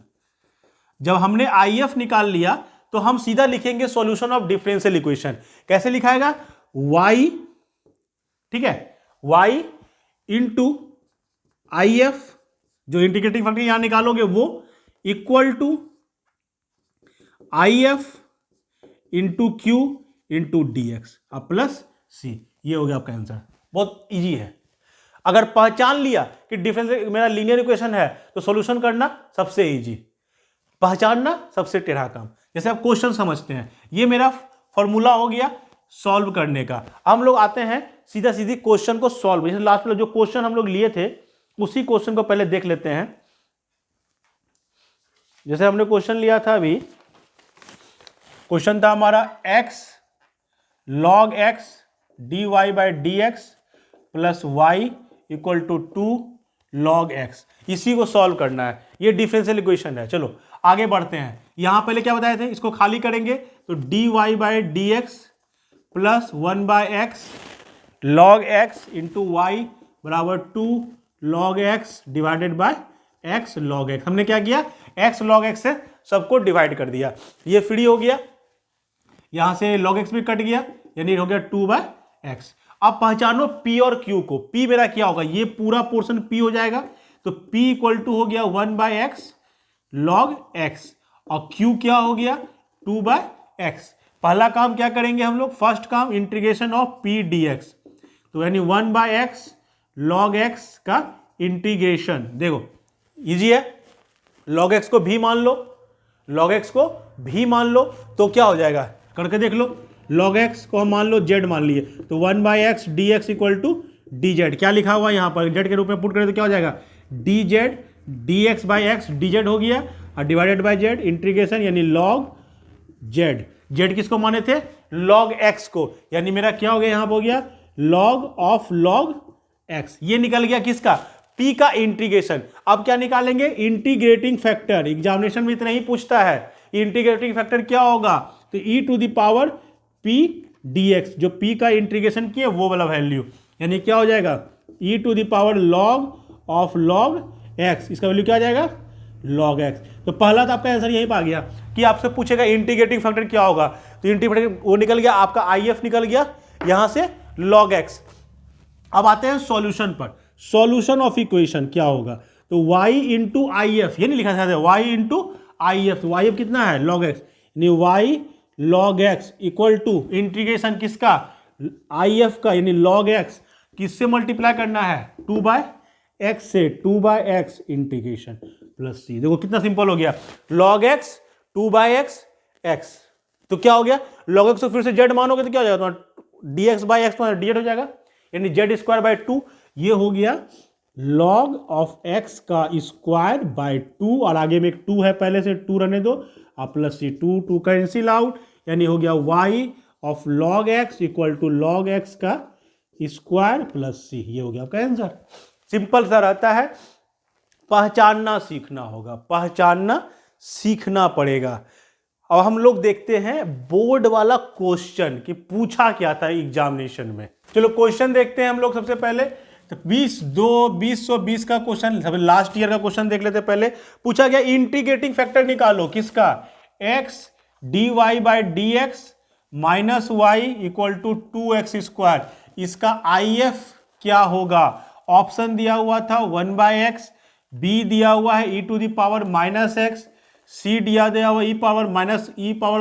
जब हमने IF निकाल लिया तो हम सीधा लिखेंगे सॉल्यूशन ऑफ डिफरेंशियल इक्वेशन। कैसे लिखाएगा, y, ठीक है, y इंटू IF जो इंटीग्रेटिंग फैक्टर यहां निकालोगे वो equal to IF into Q into DX अब प्लस C। ये हो गया आपका आंसर, बहुत इजी है। अगर पहचान लिया कि डिफरेंशियल मेरा लीनियर इक्वेशन है तो सॉल्यूशन करना सबसे इजी, पहचानना सबसे टेढ़ा काम। जैसे आप क्वेश्चन समझते हैं, ये मेरा फॉर्मूला हो गया सॉल्व करने का। हम लोग आते हैं सीधा सीधी क्वेश्चन को सॉल्व, जैसे लास्ट में जो क्वेश्चन हम लोग लिए थे उसी क्वेश्चन को पहले देख लेते हैं। जैसे हमने क्वेश्चन लिया था अभी, क्वेश्चन था हमारा x log x dy by d x plus y equal to 2 log x, इसी को सॉल्व करना है। ये डिफरेंशियल इक्वेशन है। चलो आगे बढ़ते हैं। यहां पहले क्या बताए थे, इसको खाली करेंगे तो dy by d x plus 1 by x log x into y बराबर 2 log x divided by x log x। हमने क्या किया, x log x से सबको डिवाइड कर दिया, ये फ्री हो गया, यहां से log x भी कट गया, यानी हो गया 2 बाय एक्स। अब पहचानो p और q को। p मेरा क्या होगा, ये पूरा पोर्शन p हो जाएगा, तो p इक्वल टू हो गया 1 बाय एक्स log x, और q क्या हो गया 2 बाय एक्स। पहला काम क्या करेंगे हम लोग, फर्स्ट काम इंटीग्रेशन ऑफ p dx, तो यानी 1 बाय एक्स log x का इंटीग्रेशन। देखो इजी है, log x को भी मान लो, log x को भी मान लो, तो क्या हो जाएगा करके देख लो। log x को हम मान लो z मान लिए, तो 1 by x d x equal to d z. क्या लिखा हुआ है यहाँ पर, z के रूप में पुट करें तो क्या हो जाएगा, D Z D x by x D Z हो गया, और डिवाइडेड बाई जेड इंटीग्रेशन यानी log z। z किसको माने थे, log x को, यानी मेरा क्या हो गया यहाँ पर हो गया log ऑफ log x। ये निकल गया किसका, p का इंटीग्रेशन। अब क्या निकालेंगे, इंटीग्रेटिंग फैक्टर। एग्जामिनेशन में इतना ही पूछता है, इंटीग्रेटिंग फैक्टर क्या होगा, तो e to the power p dx, जो p का इंटीग्रेशन किए वो वाला वैल्यू, यानी क्या हो जाएगा e to the power log of log x, इसका वैल्यू क्या आ जाएगा log x। तो पहला तो आपका आंसर यहीं पर आ गया कि आपसे पूछेगा इंटीग्रेटिंग फैक्टर क्या होगा, तो इंटीग्रेटिंग वो निकल गया आपका if निकल गया यहां से log x। अब आते हैं सॉल्यूशन पर, सॉल्यूशन ऑफ इक्वेशन क्या होगा, तो y इंटू आई एफ, ये नहीं लिखा था y इंटू आई एफ, तो वाई एफ कितना है log x, यानी y log x equal to integration किसका, आई एफ का, यानी log x किससे मल्टीप्लाई करना है 2 बाय एक्स से, 2 by x integration plus c। देखो कितना सिंपल हो गया, log x 2 by x x, तो क्या हो गया log x को फिर से z मानोगे तो क्या हो जाएगा तुम्हारा dx बाई एक्स तुम्हारा dz हो जाएगा, यानी जेड स्क्वायर बाई 2। ये हो गया log ऑफ x का स्क्वायर बाय 2, और आगे में एक 2 है पहले से 2 रहने दो, और प्लस सी 2 कैंसिल आउट, यानी हो गया y of log x equal to log x का स्क्वायर प्लस सी। ये हो गया आपका आंसर। सिंपल सा रहता है, पहचानना सीखना होगा, पहचानना सीखना पड़ेगा। अब हम लोग देखते हैं बोर्ड वाला क्वेश्चन कि पूछा क्या था एग्जामिनेशन में। चलो क्वेश्चन देखते हैं हम लोग सबसे पहले, तो 2020 का क्वेश्चन, सब लास्ट ईयर का क्वेश्चन देख लेते हैं। पहले पूछा गया इंटीग्रेटिंग फैक्टर निकालो किसका, x dy by d x minus y equal to 2x square, इसका IF क्या होगा। ऑप्शन दिया हुआ था 1 बाई एक्स, बी दिया हुआ है e to the power minus x, C दिया हुआ e power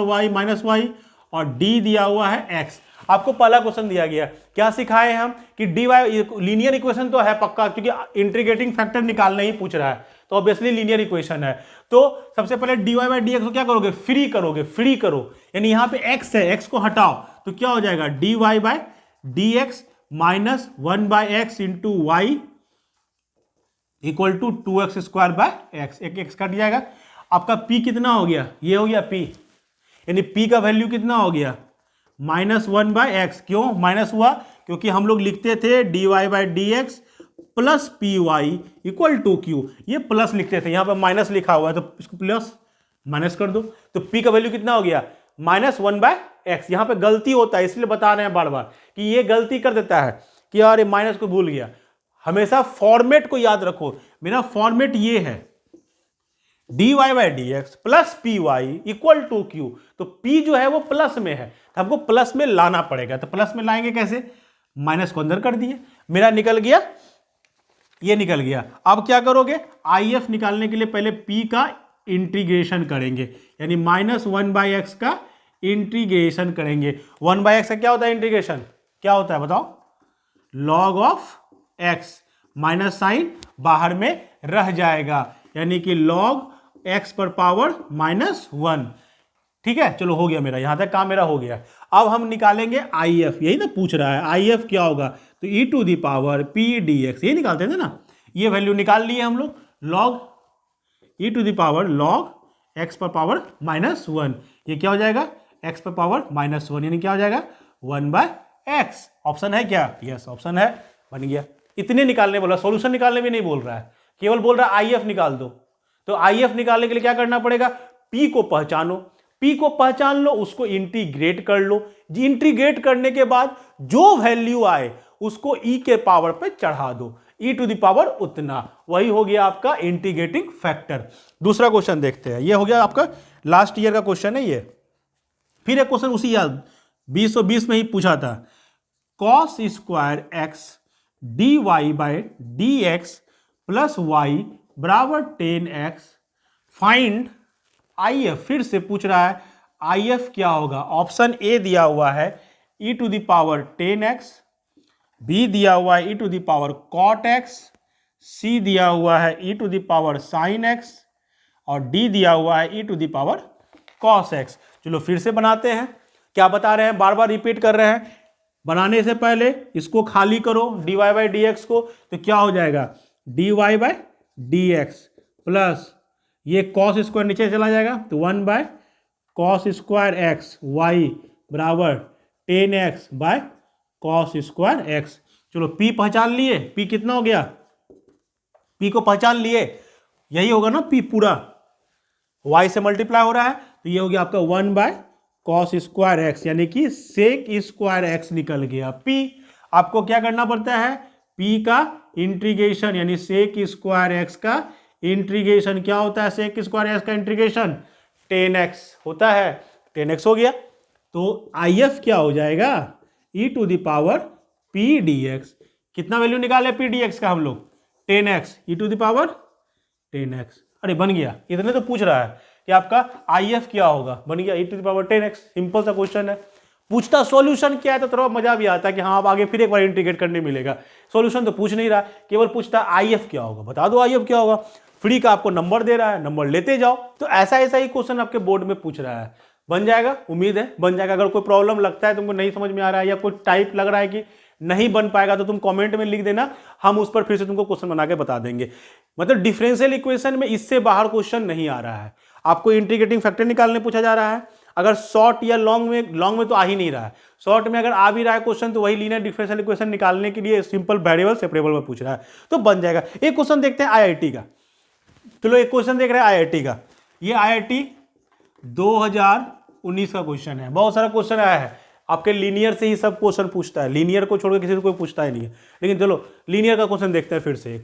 y minus y, और डी दिया हुआ है x। आपको पहला क्वेश्चन दिया गया, क्या सिखाए हम कि डी वाई लीनियर इक्वेशन तो है पक्का, क्योंकि इंटीग्रेटिंग फैक्टर निकालना ही पूछ रहा है, तो ऑब्वियसली लीनियर इक्वेशन है। तो सबसे पहले d y by d x को क्या करोगे, फ्री करो, यानी यहाँ पे x है, x को हटाओ, तो क्या हो जाएगा d y by d x minus 1 by x into y equal to 2x square by x, एक x कट जाएगा। आपका p कितना हो गया, ये हो गया p, यानी p का वैल्यू कितना हो गया -1 बाय एक्स। क्यों माइनस हुआ, क्योंकि हम लोग लिखते थे dy by d x plus p y equal to q, ये प्लस लिखते थे, यहाँ पर माइनस लिखा हुआ है तो इसको प्लस माइनस कर दो, तो p का वैल्यू कितना हो गया -1 बाय एक्स। यहाँ पे गलती होता है, इसलिए बता रहे हैं बार बार कि ये गलती कर देता है कि यार ये माइनस को भूल गया। हमेशा फॉर्मेट को याद रखो, मेरा फॉर्मेट ये है dy by d x plus p y equal to q, तो p जो है वो प्लस में है, तो हमको प्लस में लाना पड़ेगा। तो प्लस में लाएंगे कैसे, माइनस को अंदर कर दिए, मेरा निकल गया, ये निकल गया। अब क्या करोगे, IF निकालने के लिए पहले p का इंटीग्रेशन करेंगे, यानी -1 बाई एक्स का इंटीग्रेशन करेंगे। 1 बाई एक्स का क्या होता है इंटीग्रेशन, क्या होता है बताओ, log of x, minus sign बाहर में रह जाएगा, यानी कि log x पर पावर -1। ठीक है, चलो हो गया मेरा, यहां तक काम मेरा हो गया। अब हम निकालेंगे आई एफ, यही ना पूछ रहा है, आई एफ क्या होगा, तो e to the power p d x, यही निकालते थे ना, ये वैल्यू निकाल लिए हम लोग, log e to the power log x पर पावर -1, ये क्या हो जाएगा, एक्स पर पावर -1, यानी क्या हो जाएगा 1/x। ऑप्शन है क्या, यस ऑप्शन है, बन गया। इतने निकालने बोला, सॉल्यूशन निकालने भी नहीं बोल रहा है, केवल बोल रहा है आई एफ निकाल दो। तो आई एफ निकालने के लिए क्या करना पड़ेगा, पी को पहचानो, पी को पहचान लो, उसको इंटीग्रेट कर लो, इंटीग्रेट करने के बाद जो वैल्यू आए उसको ई के पावर पे चढ़ा दो, ई टू द पावर उतना, वही हो गया आपका इंटीग्रेटिंग फैक्टर। दूसरा क्वेश्चन देखते हैं, ये हो गया आपका लास्ट ईयर का क्वेश्चन है ये। फिर एक क्वेश्चन उसी याद 2020 में ही पूछा था, cos square x d y by d x plus y बराबर 10x, फाइंड आई एफ। फिर से पूछ रहा है आई एफ क्या होगा, ऑप्शन ए दिया हुआ है e to the power 10x, B दिया हुआ है e to the power cot x, C दिया हुआ है e to the power sin x, और डी दिया हुआ है e to the power cos x। चलो फिर से बनाते हैं, क्या बता रहे हैं, बार बार रिपीट कर रहे हैं। बनाने से पहले इसको खाली करो, dy बाई डी एक्स को, तो क्या हो जाएगा dy by d x plus ये cos स्क्वायर नीचे चला जाएगा, तो 1/cos स्क्वायर एक्स वाई बराबर 10x बाय cos स्क्वायर एक्स। चलो p पहचान लिए, p कितना हो गया, p को पहचान लिए, यही होगा ना p पूरा, y से मल्टीप्लाई हो रहा है, तो ये हो गया आपका 1/cos स्क्वायर एक्स, यानी कि sec स्क्वायर एक्स निकल गया। p आपको क्या करना पड़ता है, p का इंटीग्रेशन, यानी sec स्क्वायर एक्स का इंटीग्रेशन क्या होता है, sec स्क्वायर एक्स का इंटीग्रेशन 10x होता है, 10x हो गया। तो IF क्या हो जाएगा, e to the power p dx, कितना वैल्यू निकाले p dx का हम लोग 10x, e to the power 10x। अरे बन गया, इतने तो पूछ रहा है कि आपका IF क्या होगा, बन गया e to the power 10x, simple सा क्वेश्चन है। पूछता सॉल्यूशन क्या है तो थोड़ा मजा भी आता है कि हाँ आप आगे फिर एक बार इंटीग्रेट करने मिलेगा। सॉल्यूशन तो पूछ नहीं रहा, केवल पूछता IF क्या होगा, बता दो IF क्या होगा, फ्री का आपको नंबर दे रहा है, नंबर लेते जाओ। तो ऐसा ऐसा ही क्वेश्चन आपके बोर्ड में पूछ रहा है, बन जाएगा, उम्मीद है बन जाएगा। अगर कोई प्रॉब्लम लगता है तुमको नहीं समझ में आ रहा है या कोई टाइप लग रहा है कि नहीं बन पाएगा, तो तुम कमेंट में लिख देना, हम उस पर फिर से तुमको क्वेश्चन बना के बता देंगे। मतलब डिफरेंशियल इक्वेशन में इससे बाहर क्वेश्चन नहीं आ रहा है, आपको इंटीग्रेटिंग फैक्टर निकालने पूछा जा रहा है। अगर शॉर्ट या लॉन्ग में तो आ ही नहीं रहा है, शॉर्ट में अगर आ भी रहा है क्वेश्चन तो वही लीनियर डिफरेंशियल इक्वेशन निकालने के लिए सिंपल वेरिएबल सेपरेबल में पूछ रहा है, तो बन जाएगा। एक क्वेश्चन देखते हैं IIT का, चलो एक क्वेश्चन देख रहे हैं IIT का, ये IIT 2019 का क्वेश्चन है। बहुत सारा क्वेश्चन आया है, आपके लीनियर से ही सब क्वेश्चन पूछता है, लीनियर को छोड़कर किसी से कोई पूछता ही नहीं है। लेकिन चलो लीनियर का क्वेश्चन देखते हैं फिर से।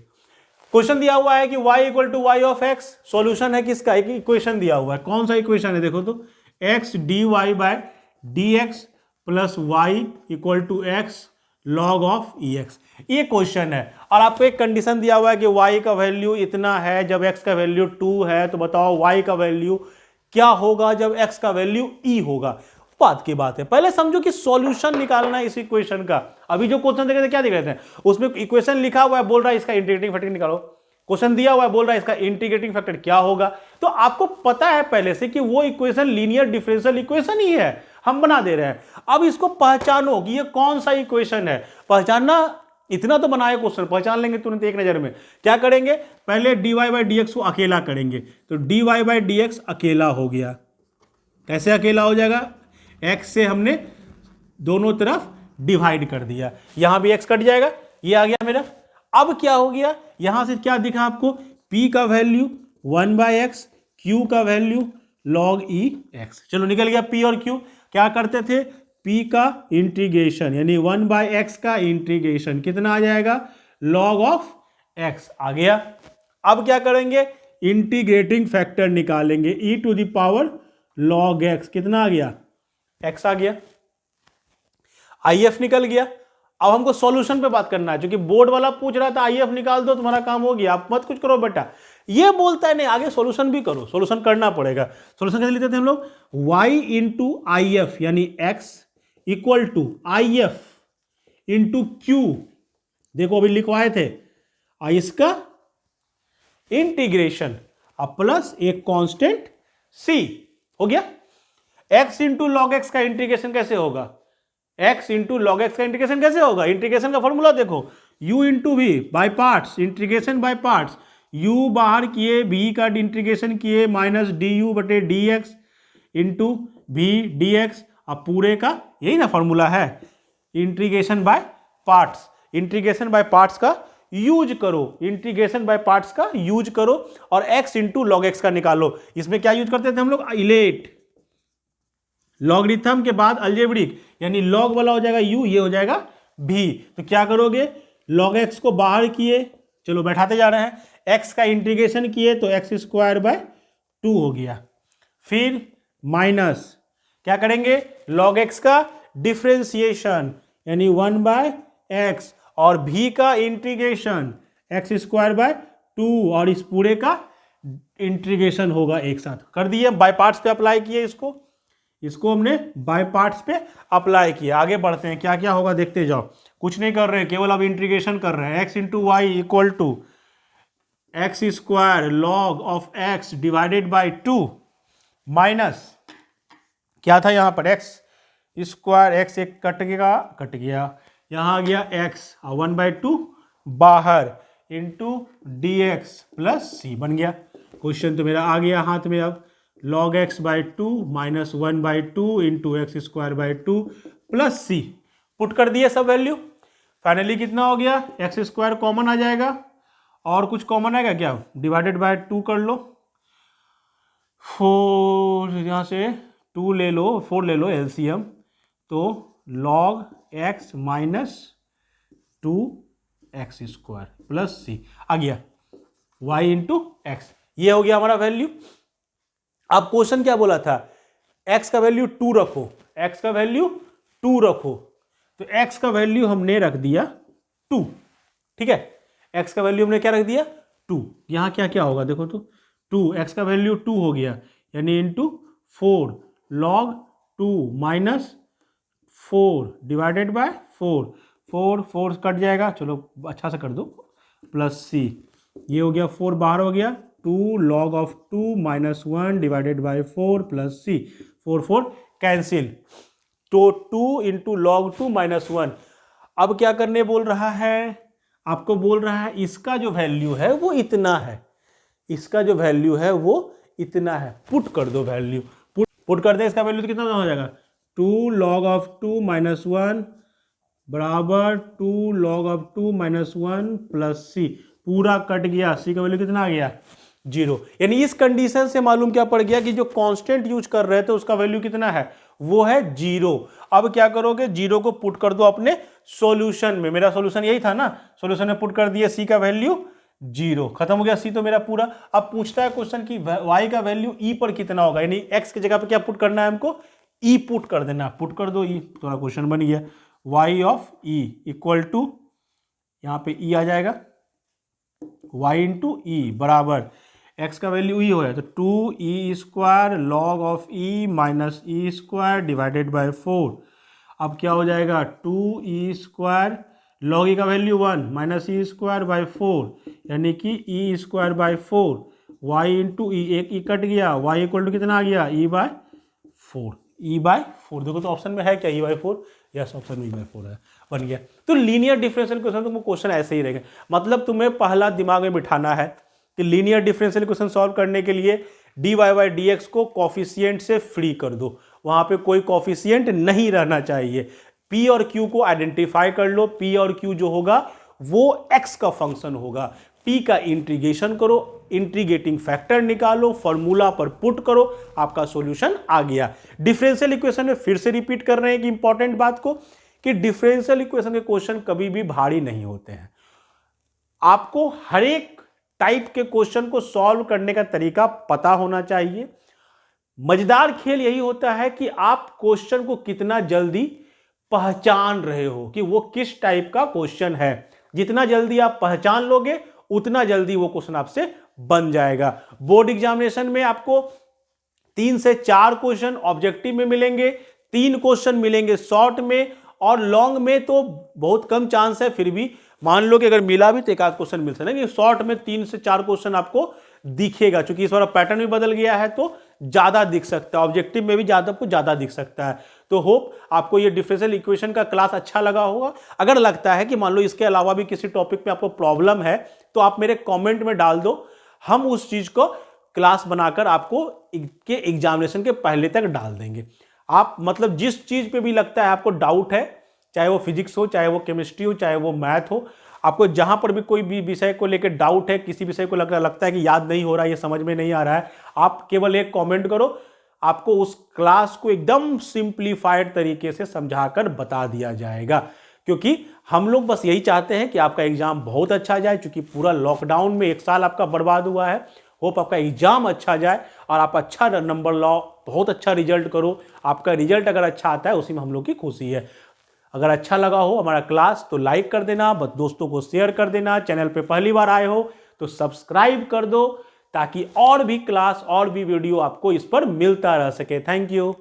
क्वेश्चन दिया हुआ है कि y equal to y of x, solution है किसका, एक इक्वेशन दिया हुआ है, कौन सा इक्वेशन है देखो तो, x dy by d x plus y equal to x log of ex, ये क्वेश्चन है। और आपको एक कंडीशन दिया हुआ है कि y का वैल्यू इतना है जब x का वैल्यू 2 है, तो बताओ y का वैल्यू क्या होगा जब x का वैल्यू e होगा। बात की बात है, पहले समझो कि सॉल्यूशन निकालना है इस इक्वेशन का। अभी जो क्वेश्चन देख रहे थे क्या देख रहे थे, उसमें इक्वेशन लिखा हुआ है, बोल रहा है इसका इंटीग्रेटिंग फैक्टर निकालो, क्वेश्चन दिया हुआ है, बोल रहा है इसका इंटीग्रेटिंग फैक्टर क्या होगा। तो आपको पता है पहले से कि वो इक्वेशन लीनियर डिफरेंशियल इक्वेशन ही है, हम बना दे रहे हैं। अब इसको पहचानो कि ये कौन सा इक्वेशन है, पहचानना इतना तो बनाए क्वेश्चन, पहचान लेंगे तुरंत एक नजर में। क्या करेंगे, पहले dy बाई डी एक्स को अकेला करेंगे, तो dy बाई डी एक्स अकेला हो गया। कैसे अकेला हो जाएगा, x से हमने दोनों तरफ डिवाइड कर दिया, यहां भी x कट जाएगा, ये आ गया मेरा। अब क्या हो गया, यहां से क्या दिखा आपको, p का वैल्यू 1/x, q का वैल्यू log e x। चलो निकल गया p और q। क्या करते थे, p का इंटीग्रेशन यानी 1/x का इंटीग्रेशन कितना आ जाएगा, log ऑफ x आ गया। अब क्या करेंगे, इंटीग्रेटिंग फैक्टर निकालेंगे, e to the power log x, कितना आ गया, x आ गया। IF निकल गया। अब हमको सॉल्यूशन पे बात करना है, क्योंकि बोर्ड वाला पूछ रहा था IF निकाल दो तुम्हारा काम हो गया, आप मत कुछ करो बेटा, ये बोलता है नहीं आगे सॉल्यूशन भी करो, सॉल्यूशन करना पड़ेगा। सॉल्यूशन कैसे लेते थे हम लोग, y इंटू IF यानी x equal to IF into Q, देखो अभी लिखवाए थे, इसका इंटीग्रेशन अब प्लस एक कांस्टेंट c हो गया। x इंटू लॉग एक्स का इंटीग्रेशन कैसे होगा, x इंटू लॉग एक्स का इंटीग्रेशन कैसे होगा, इंटीग्रेशन का फॉर्मूला देखो, u into v by parts, integration by parts, u बाहर किए v का इंटीग्रेशन किए माइनस डी यू बटे d x into v d x, अब पूरे का यही ना फॉर्मूला है, integration by parts, integration by parts का यूज करो, इंटीग्रेशन बाय पार्ट्स का यूज करो और x इंटू लॉग एक्स का निकालो। इसमें क्या यूज करते थे हम लोग, इलेट, लॉगरिथम के बाद अलजेब्रिक, यानी लॉग वाला हो जाएगा u, ये हो जाएगा v। तो क्या करोगे, लॉग एक्स को बाहर किए, चलो बैठाते जा रहे हैं, x का इंटीग्रेशन किए तो एक्स स्क्वायर बाय 2 हो गया, फिर माइनस क्या करेंगे, लॉग एक्स का डिफरेंशिएशन यानी 1 बाय एक्स और v का इंटीग्रेशन एक्स स्क्वायर बाय 2 और इस पूरे का इंटीग्रेशन होगा एक साथ, कर दिए, बाय पार्ट्स पे अप्लाई किए, इसको हमने बाय पार्ट्स पे अप्लाई किया। आगे बढ़ते हैं, क्या क्या होगा देखते जाओ, कुछ नहीं कर रहे हैं, केवल अब इंटीग्रेशन कर रहे हैं, x into y equal to x square log of x divided by 2 minus क्या था यहाँ पर x स्क्वायर, x एक कट गया, यहाँ आ गया x 1/2 बाहर into d x plus c बन गया। क्वेश्चन तो मेरा आ गया हाथ में, अब log x by 2 minus 1/2 into x square by 2 plus c, put कर दिए सब वैल्यू, फाइनली कितना हो गया, एक्स स्क्वायर कॉमन आ जाएगा और कुछ कॉमन आएगा क्या, डिवाइडेड बाय 2 कर लो, 4 यहाँ से 2 ले लो, 4 ले लो एलसीएम, तो log x minus 2 x square plus C आ गया y इंटू एक्स, ये हो गया हमारा वैल्यू। अब क्वेश्चन क्या बोला था, x का वैल्यू 2 रखो, x का वैल्यू 2 रखो, तो x का वैल्यू हमने रख दिया 2, ठीक है, x का वैल्यू हमने क्या रख दिया 2, यहां क्या क्या होगा देखो तो 2, x का वैल्यू 2 हो गया, यानी into 4 log 2 minus 4 divided by 4 cut जाएगा, चलो अच्छा से कर दो, प्लस सी, ये हो गया 4 बाहर हो गया, 2 log of 2 minus 1 divided by 4 plus c, 4 cancel, तो 2 इंटू लॉग 2 माइनस 1। अब क्या करने बोल रहा है, आपको बोल रहा है इसका जो वैल्यू है वो इतना है, इसका जो वैल्यू है वो इतना है, पुट कर दो वैल्यू, पुट कर दे, इसका वैल्यू तो कितना हो जाएगा, 2 log ऑफ 2 माइनस 1 बराबर 2 log ऑफ 2 माइनस 1 प्लस सी, पूरा कट गया, सी का वैल्यू कितना आ गया 0। यानी इस कंडीशन से मालूम क्या पड़ गया कि जो कांस्टेंट यूज कर रहे थे उसका वैल्यू कितना है, वो है 0। अब क्या करोगे, 0 को पुट कर दो अपने सॉल्यूशन में, मेरा सॉल्यूशन यही था ना, सॉल्यूशन में पुट कर दिया, सी का वैल्यू 0, खत्म हो गया सी तो मेरा पूरा। अब पूछता है क्वेश्चन कि y का वैल्यू e पर कितना होगा, यानी x की जगह पे क्या पुट करना है हमको, e पुट कर देना, पुट कर दो e, तो क्वेश्चन बन गया y of e equal to, यहाँ पे e आ जाएगा, y इंटू ई बराबर x का वैल्यू e हो है तो 2e square log of e minus e square divided by 4। अब क्या हो जाएगा 2e स्क्वायर लॉग e का value 1 minus e square by 4, यानी कि e square by 4, y into e, एक ई कट गया, y इक्वल टू कितना आ गया e बाय 4, e बाय 4, देखो तो ऑप्शन में है क्या e बाय 4, यस ऑप्शन में e बाय 4 है, बन गया। तो लीनियर डिफरेंशियल क्वेश्चन तो क्वेश्चन ऐसे ही रहेगा, मतलब तुम्हें पहला दिमाग में बिठाना है कि लीनियर डिफरेंशियल क्वेश्चन सॉल्व करने के लिए dy बाई डी एक्स को कॉफिशिएंट से फ्री कर दो, वहां पे कोई कॉफिशिएंट नहीं रहना चाहिए, p और q को आइडेंटिफाई कर लो, p और q जो होगा वो x का फंक्शन होगा, p का इंटीग्रेशन करो, इंटीग्रेटिंग फैक्टर निकालो, फॉर्मूला पर पुट करो, आपका सॉल्यूशन आ गया। डिफरेंशियल इक्वेशन में फिर से रिपीट कर रहे हैं कि इंपॉर्टेंट बात को, कि डिफरेंशियल इक्वेशन के क्वेश्चन कभी भी भारी नहीं होते हैं, आपको हर एक टाइप के क्वेश्चन को सॉल्व करने का तरीका पता होना चाहिए। मजेदार खेल यही होता है कि आप क्वेश्चन को कितना जल्दी पहचान रहे हो कि वो किस टाइप का क्वेश्चन है, जितना जल्दी आप पहचान लोगे उतना जल्दी वो क्वेश्चन आपसे बन जाएगा। बोर्ड एग्जामिनेशन में आपको 3 से 4 क्वेश्चन ऑब्जेक्टिव में मिलेंगे, 3 क्वेश्चन मिलेंगे शॉर्ट में, और लॉन्ग में तो बहुत कम चांस है, फिर भी मान लो कि अगर मिला भी तो एक आध क्वेश्चन मिल सकता है, शॉर्ट में 3 से 4 क्वेश्चन आपको दिखेगा, क्योंकि इस बार पैटर्न भी बदल गया है तो ज़्यादा दिख सकता है, ऑब्जेक्टिव में भी ज़्यादा दिख सकता है। तो होप आपको ये डिफरेंशियल इक्वेशन का क्लास अच्छा लगा होगा। अगर लगता है कि मान लो इसके अलावा भी किसी टॉपिक पे आपको प्रॉब्लम है तो आप मेरे कमेंट में डाल दो, हम उस चीज़ को क्लास बनाकर आपको के एग्जामिनेशन के पहले तक डाल देंगे। आप मतलब जिस चीज़ पे भी लगता है आपको डाउट है, चाहे वो फिजिक्स हो, चाहे वो केमिस्ट्री हो, चाहे वो मैथ हो, आपको जहां पर भी कोई भी विषय को लेकर डाउट है, किसी विषय को लगता है कि याद नहीं हो रहा है, ये समझ में नहीं आ रहा है, आप केवल एक कमेंट करो, आपको उस क्लास को एकदम सिंप्लीफाइड तरीके से समझाकर बता दिया जाएगा। क्योंकि हम लोग बस यही चाहते हैं कि आपका एग्जाम बहुत अच्छा जाए, क्योंकि पूरा लॉकडाउन में 1 साल आपका बर्बाद हुआ है। होप आपका एग्जाम अच्छा जाए और आप अच्छा नंबर लाओ, बहुत अच्छा रिजल्ट करो। आपका रिजल्ट अगर अच्छा आता है उसी में हम लोग की खुशी है। अगर अच्छा लगा हो हमारा क्लास तो लाइक कर देना, बस दोस्तों को शेयर कर देना। चैनल पे पहली बार आए हो तो सब्सक्राइब कर दो, ताकि और भी क्लास और भी वीडियो आपको इस पर मिलता रह सके। Thank you.